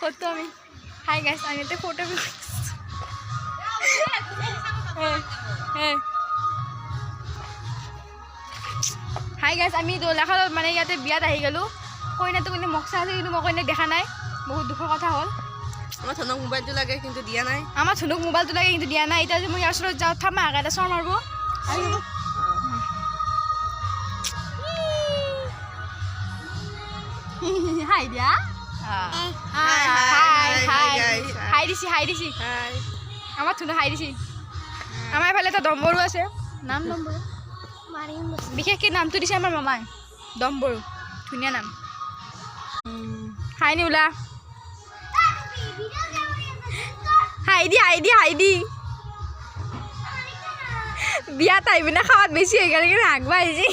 photo আমি hi guys আমি তো ফটো হাই গাইস আমি দোলাখালত মানে ইয়াতে বিয়াত আহি গেলো কইনাটো কিন্তু মকসা আছে কিন্তু মই কইনাক দেখা নাই বহুত দুখৰ কথা হ'ল আমার ধনক মোবাইলটো লাগে কিন্তু দিয়া নাই আমার ধনক মোবাইলটো লাগে কিন্তু দিয়া নাই এটা যে মই আসলে যাও থামা আগাটা সর মারবো হাই দিয়া হাই হাই হাই দিছি হাই আমার ধনক হাই দিছি আমার এফালে এটা দম্বৰু আছে নাম দম্বৰু বিশেষকৈ নামটো দিছে আমাৰ মামাই দম্বৰু ধুনীয়া নাম হাই নি ওলা হাইদি বিয়াত আহিবি না খাওয়াত বেছি হৈ গেল আগবাঢ়িছি